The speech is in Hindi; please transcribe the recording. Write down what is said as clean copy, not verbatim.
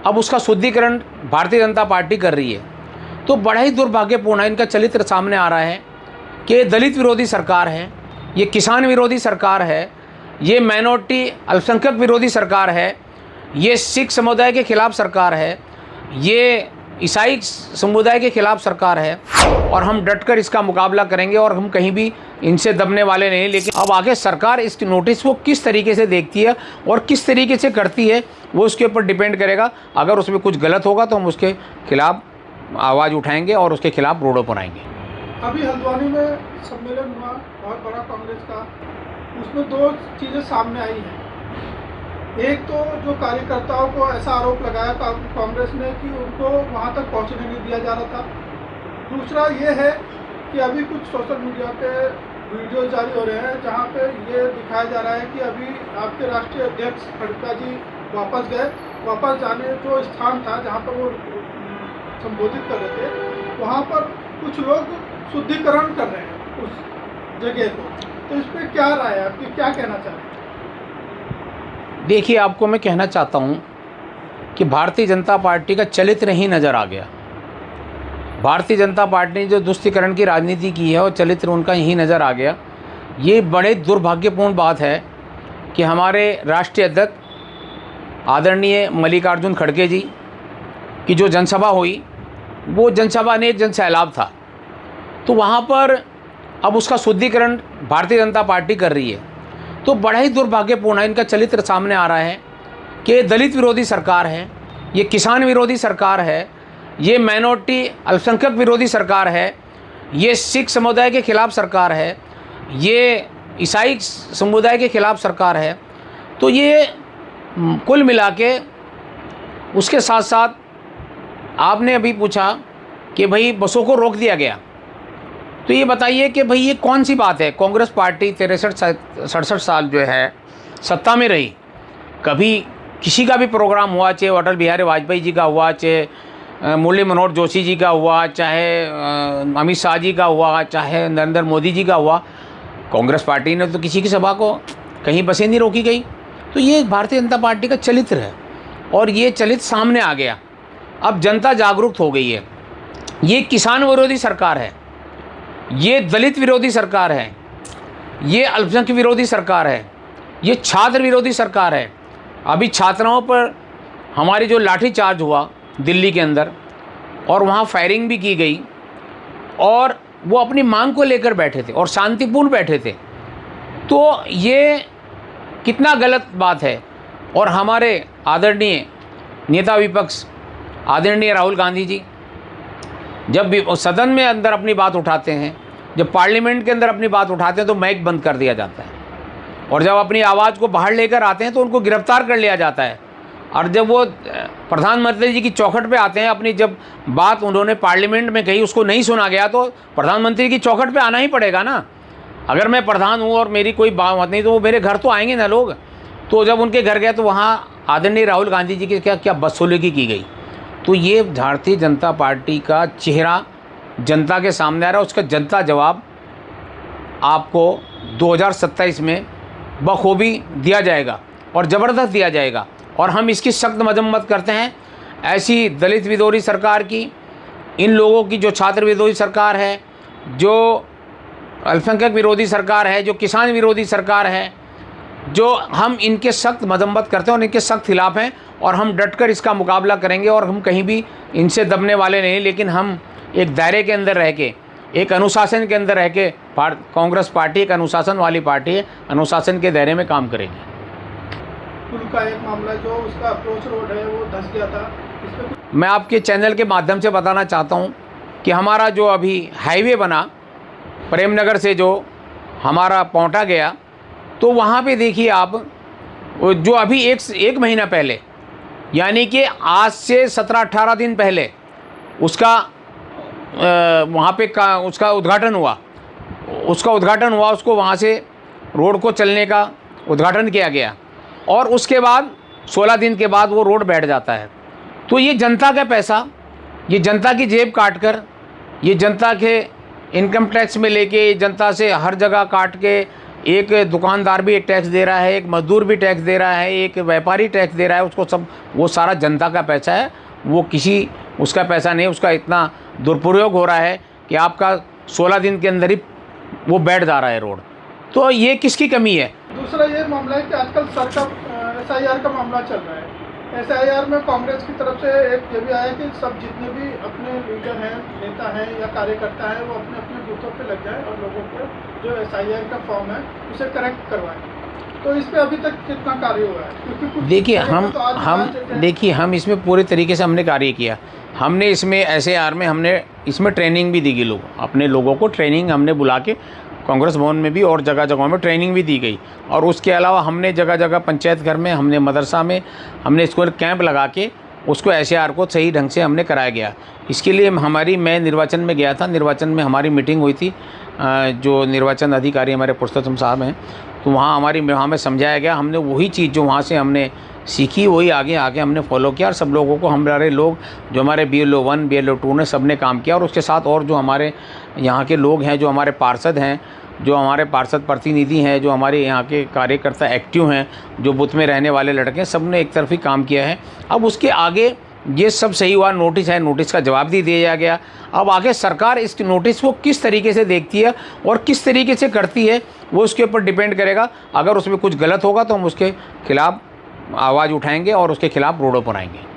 अब उसका शुद्धिकरण भारतीय जनता पार्टी कर रही है। तो बड़ा ही दुर्भाग्यपूर्ण है, इनका चरित्र सामने आ रहा है कि दलित विरोधी सरकार है, ये किसान विरोधी सरकार है, ये माइनॉरिटी अल्पसंख्यक विरोधी सरकार है, ये सिख समुदाय के खिलाफ सरकार है, ये ईसाई समुदाय के खिलाफ सरकार है और हम डटकर इसका मुकाबला करेंगे और हम कहीं भी इनसे दबने वाले नहीं। लेकिन अब आगे सरकार इस नोटिस को किस तरीके से देखती है और किस तरीके से करती है वो उसके ऊपर डिपेंड करेगा। अगर उसमें कुछ गलत होगा तो हम उसके खिलाफ आवाज़ उठाएंगे और उसके खिलाफ रोडों पर आएंगे। अभी हल्द्वानी में सम्मेलन हुआ बहुत बड़ा कांग्रेस का, उसमें दो चीज़ें सामने आई हैं। एक तो जो कार्यकर्ताओं को ऐसा आरोप लगाया कांग्रेस ने कि उनको वहां तक पहुंचने नहीं दिया जा रहा था। दूसरा ये है कि अभी कुछ सोशल मीडिया पे वीडियो जारी हो रहे हैं जहां पे ये दिखाया जा रहा है कि अभी आपके राष्ट्रीय अध्यक्ष खड़का जी वापस गए, वापस जाने जो स्थान था जहां पर वो संबोधित कर रहे थे वहां पर कुछ लोग शुद्धिकरण कर रहे हैं उस जगह को। तो इस पर क्या राय है आपकी, क्या कहना चाह रहे हैं? देखिए, आपको मैं कहना चाहता हूं कि भारतीय जनता पार्टी का चरित्र ही नज़र आ गया। भारतीय जनता पार्टी ने जो तुष्टीकरण की राजनीति की है और चरित्र उनका यही नज़र आ गया। ये बड़े दुर्भाग्यपूर्ण बात है कि हमारे राष्ट्रीय अध्यक्ष आदरणीय मल्लिकार्जुन खड़गे जी की जो जनसभा हुई वो जनसभा ने एक जन सैलाब था, तो वहाँ पर अब उसका शुद्धिकरण भारतीय जनता पार्टी कर रही है। तो बड़ा ही दुर्भाग्यपूर्ण है, इनका चरित्र सामने आ रहा है कि दलित विरोधी सरकार है, ये किसान विरोधी सरकार है, ये माइनॉरिटी अल्पसंख्यक विरोधी सरकार है, ये सिख समुदाय के खिलाफ सरकार है, ये ईसाई समुदाय के खिलाफ सरकार है। तो ये कुल मिला के उसके साथ साथ आपने अभी पूछा कि भाई बसों को रोक दिया गया, तो ये बताइए कि भाई ये कौन सी बात है। कांग्रेस पार्टी 63-67 साल जो है सत्ता में रही, कभी किसी का भी प्रोग्राम हुआ, चाहे अटल बिहारी वाजपेयी जी का हुआ, चाहे मुरली मनोहर जोशी जी का हुआ, चाहे अमित शाह जी का हुआ, चाहे नरेंद्र मोदी जी का हुआ, कांग्रेस पार्टी ने तो किसी की सभा को कहीं बसें नहीं रोकी गई। तो ये भारतीय जनता पार्टी का चरित्र है और ये चरित्र सामने आ गया। अब जनता जागरूक हो गई है। ये किसान विरोधी सरकार है, ये दलित विरोधी सरकार है, ये अल्पसंख्यक विरोधी सरकार है, ये छात्र विरोधी सरकार है। अभी छात्राओं पर हमारी जो लाठीचार्ज हुआ दिल्ली के अंदर और वहाँ फायरिंग भी की गई और वो अपनी मांग को लेकर बैठे थे और शांतिपूर्ण बैठे थे, तो ये कितना गलत बात है। और हमारे आदरणीय नेता विपक्ष आदरणीय राहुल गांधी जी जब भी सदन में अंदर अपनी बात उठाते हैं, जब पार्लियामेंट के अंदर अपनी बात उठाते हैं तो माइक बंद कर दिया जाता है, और जब अपनी आवाज़ को बाहर लेकर आते हैं तो उनको गिरफ्तार कर लिया जाता है। और जब वो प्रधानमंत्री जी की चौखट पे आते हैं, अपनी जब बात उन्होंने पार्लियामेंट में कही उसको नहीं सुना गया तो प्रधानमंत्री की चौखट पे आना ही पड़ेगा ना। अगर मैं प्रधान हूँ और मेरी कोई बात नहीं तो वो मेरे घर तो आएंगे ना लोग। तो जब उनके घर गए तो वहाँ आदरणीय राहुल गांधी जी की क्या बदसलूकी की गई। तो ये भारतीय जनता पार्टी का चेहरा जनता के सामने आ रहा है, उसका जनता जवाब आपको 2027 में बखूबी दिया जाएगा और ज़बरदस्त दिया जाएगा। और हम इसकी सख्त मजम्मत करते हैं ऐसी दलित विरोधी सरकार की, इन लोगों की जो छात्र विरोधी सरकार है, जो अल्पसंख्यक विरोधी सरकार है, जो किसान विरोधी सरकार है, जो हम इनके सख्त मजम्मत करते हैं और इनके सख्त खिलाफ हैं और हम डटकर इसका मुकाबला करेंगे और हम कहीं भी इनसे दबने वाले नहीं। लेकिन हम एक दायरे के अंदर रह के, एक अनुशासन के अंदर रह के, कांग्रेस पार्टी एक अनुशासन वाली पार्टी है, अनुशासन के दायरे में काम करेगी। पुल का एक मामला जो उसका अप्रोच रोड है वो धंस गया था, मैं आपके चैनल के माध्यम से बताना चाहता हूँ कि हमारा जो अभी हाईवे बना प्रेमनगर से जो हमारा पौंटा गया, तो वहाँ पे देखिए आप, जो अभी एक महीना पहले यानी कि आज से 17-18 दिन पहले उसका वहाँ पे उसका उद्घाटन हुआ, उसको वहाँ से रोड को चलने का उद्घाटन किया गया और उसके बाद 16 दिन के बाद वो रोड बैठ जाता है। तो ये जनता का पैसा, ये जनता की जेब काट कर, ये जनता के इनकम टैक्स में लेके, जनता से हर जगह काट के एक दुकानदार भी एक टैक्स दे रहा है, एक मजदूर भी टैक्स दे रहा है, एक व्यापारी टैक्स दे रहा है, उसको सब वो सारा जनता का पैसा है, वो किसी उसका पैसा नहीं, उसका इतना दुरुपयोग हो रहा है कि आपका 16 दिन के अंदर ही वो बैठ जा रहा है रोड। तो ये किसकी कमी है? दूसरा ये मामला है कि आजकल सर का SIR का मामला चल रहा है। SIR में कांग्रेस की तरफ से एक ये भी आया कि सब जितने भी अपने लीडर हैं, नेता हैं या कार्यकर्ता हैं, वो अपने अपने बूथों पे लग जाए और लोगों को जो SIR का फॉर्म है उसे करेक्ट करवाएं। तो इस पे अभी तक कितना कार्य हुआ है? क्योंकि कुछ देखिए हम तो इसमें पूरे तरीके से हमने कार्य किया। हमने इसमें SIR में हमने इसमें ट्रेनिंग भी दी गई, लोग अपने लोगों को ट्रेनिंग हमने बुला के कांग्रेस भवन में भी और जगह जगहों में ट्रेनिंग भी दी गई। और उसके अलावा हमने जगह जगह पंचायत घर में, हमने मदरसा में, हमने स्कूल कैंप लगा के उसको SIR को सही ढंग से हमने कराया गया। इसके लिए मैं निर्वाचन में गया था, निर्वाचन में हमारी मीटिंग हुई थी, जो निर्वाचन अधिकारी हमारे पुरुषोत्तम साहब हैं, तो वहाँ हमें समझाया गया। हमने वही चीज़ जो वहाँ से हमने सीखी वही आगे हमने फॉलो किया और सब लोगों को, हमारे लोग जो हमारे BLO 1 BLO 2 ने सब ने काम किया। और उसके साथ और जो हमारे यहाँ के लोग हैं, जो हमारे पार्षद हैं, जो हमारे पार्षद प्रतिनिधि हैं, जो हमारे यहाँ के कार्यकर्ता एक्टिव हैं, जो बूथ में रहने वाले लड़के हैं, सब ने एक तरफ ही काम किया है। अब उसके आगे ये सब सही हुआ, नोटिस है, नोटिस का जवाब भी दिया गया। अब आगे सरकार इस नोटिस को किस तरीके से देखती है और किस तरीके से करती है, वो उसके ऊपर डिपेंड करेगा। अगर उसमें कुछ गलत होगा तो हम उसके खिलाफ़ आवाज़ उठाएंगे और उसके खिलाफ़ रोडों पर आएंगे।